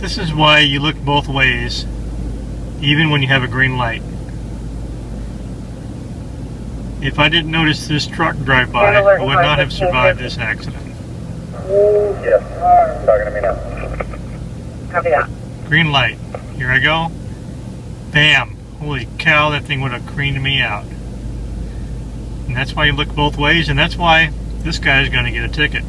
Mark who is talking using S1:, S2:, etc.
S1: This is why you look both ways, even when you have a green light. If I didn't notice this truck drive by, I would not have survived this accident.
S2: Yes, talking to me now.
S3: Copy that.
S1: Green light. Here I go. Bam! Holy cow, that thing would have creamed me out. And that's why you look both ways, and that's why this guy is going to get a ticket.